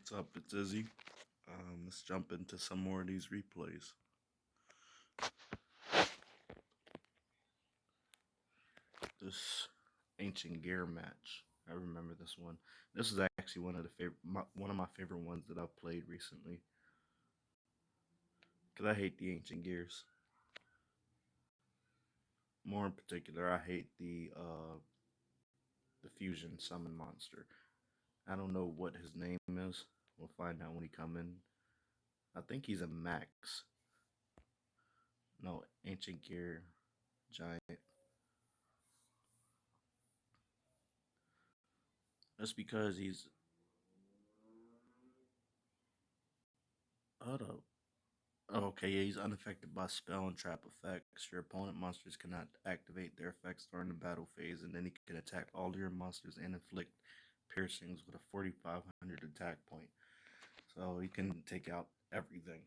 What's up? It's Izzy. Let's jump into some more of these replays. This ancient gear match. I remember this one. This is actually one of my favorite ones that I've played recently. Cause I hate the ancient gears. More in particular, I hate the fusion summon monster. I don't know what his name is. We'll find out when he come in. I think he's a max. No, ancient gear giant. That's because he's. Hold up. Oh, okay, yeah, he's unaffected by spell and trap effects. Your opponent monsters cannot activate their effects during the battle phase, and then he can attack all your monsters and inflict piercings with a 4,500 attack point. So he can take out everything,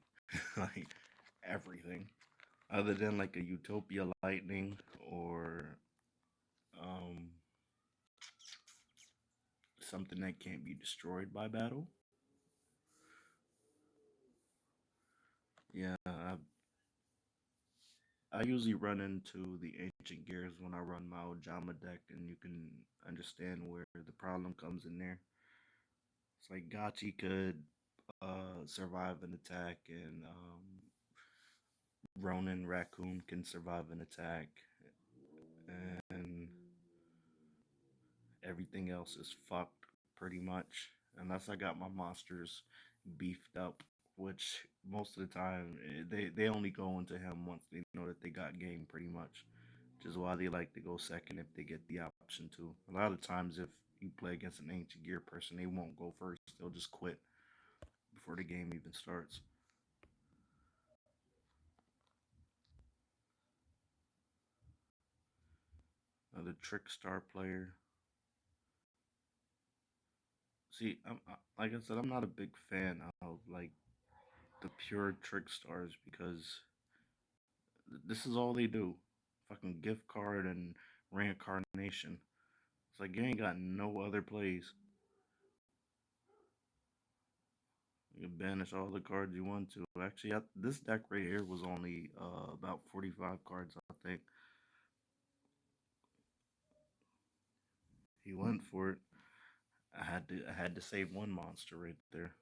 like everything, other than like a Utopia Lightning or um, something that can't be destroyed by battle. Yeah, I usually run into the ancient gears when I run my Ojama deck, and you can understand where the problem comes in there. It's like Gachi could survive an attack, and Ronin Raccoon can survive an attack, and everything else is fucked pretty much. Unless I got my monsters beefed up, which most of the time they only go into him once they know that they got game pretty much. Which is why they like to go second if they get the option to. A lot of times, if you play against an ancient gear person, they won't go first. They'll just quit before the game even starts. The trick star player. See, like I said, I'm not a big fan of like the pure trick stars because this is all they do. Fucking gift card and reincarnation. It's like you ain't got no other plays. You can banish all the cards you want to. Actually, this deck right here was only about 45 cards, I think. He went for it. I had to save one monster right there.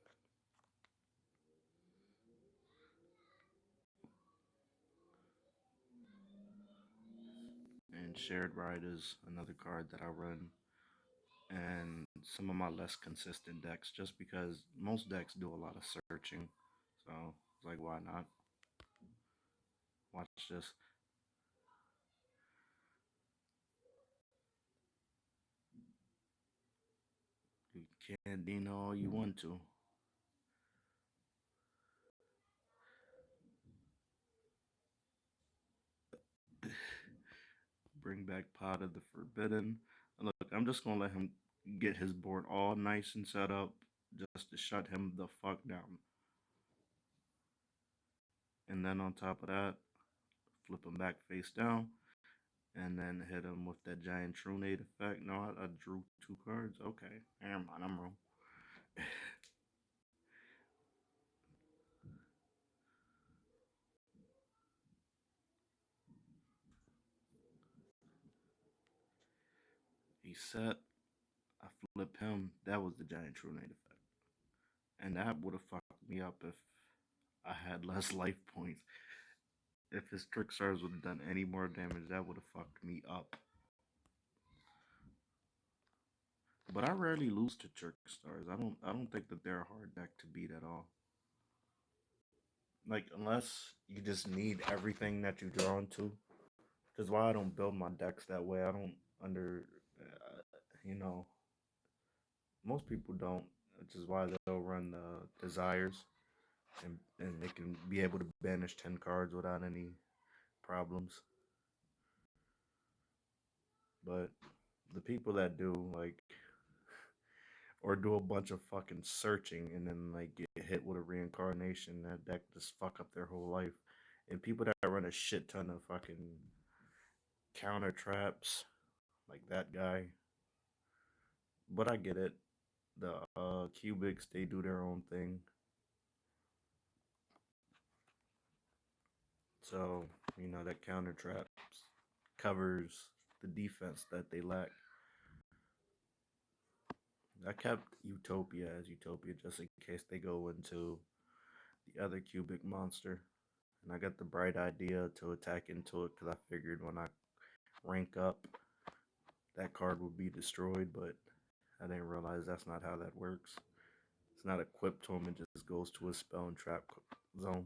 And shared ride is another card that I run. And some of my less consistent decks, just because most decks do a lot of searching. So it's like, why not? Watch this. You can Dino all you want to. Bring back Pot of the Forbidden. Look, I'm just gonna let him get his board all nice and set up just to shut him the fuck down. And then on top of that, flip him back face down, and then hit him with that giant Trunade effect. No, I drew two cards. Okay, never mind, I'm wrong. He set. I flip him. That was the giant Trunade effect, and that would have fucked me up if I had less life points. If his trick stars would have done any more damage, that would have fucked me up. But I rarely lose to trick stars. I don't think that they're a hard deck to beat at all. Like unless you just need everything that you draw into. Which is why I don't build my decks that way. I don't under you know, most people don't, which is why they'll run the desires and they can be able to banish 10 cards without any problems. But the people that do like or do a bunch of fucking searching and then like get hit with a reincarnation that just fuck up their whole life. And people that run a shit ton of fucking counter traps, like that guy. But I get it. The cubics, they do their own thing. So, that counter traps covers the defense that they lack. I kept Utopia as Utopia just in case they go into the other cubic monster. And I got the bright idea to attack into it because I figured when I rank up, that card would be destroyed, but I didn't realize that's not how that works. It's not equipped to him, it just goes to a spell and trap zone.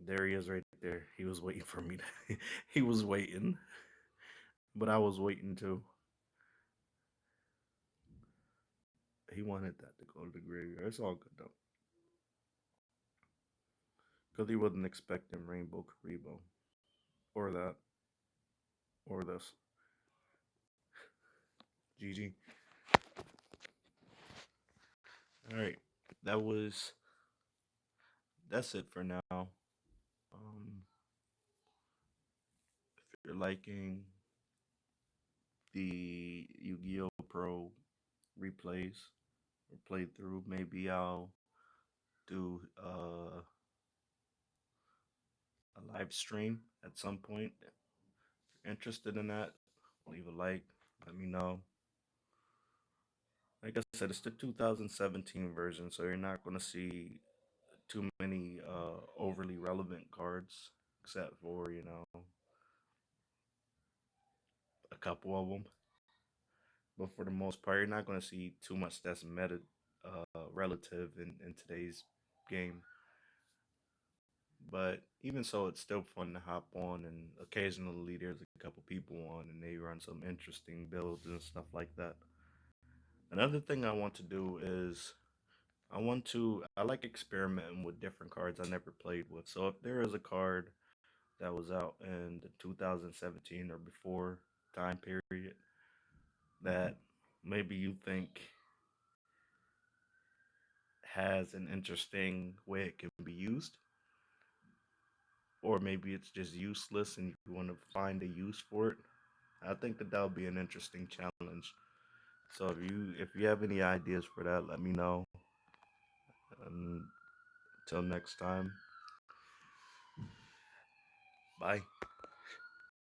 There he is right there. He was waiting for me to. He was waiting, but I was waiting too. He wanted that to go to the graveyard. It's all good though. Because he wasn't expecting Rainbow Karibo. Or that. Or this. GG. Alright. That was. That's it for now. If you're liking the Yu Gi Oh! Pro replays or playthrough, maybe I'll do a live stream at some point. If you're interested in that, leave a like, let me know. Like I said, it's the 2017 version, so you're not going to see too many overly relevant cards, except for, a couple of them. But for the most part, you're not going to see too much that's relative in today's game. But even so, it's still fun to hop on, and occasionally there's a couple people on, and they run some interesting builds and stuff like that. Another thing I want to do is I like experimenting with different cards I never played with. So if there is a card that was out in the 2017 or before time period that maybe you think has an interesting way it can be used, or maybe it's just useless and you want to find a use for it, I think that would be an interesting challenge. So if you have any ideas for that, let me know. And until next time, bye.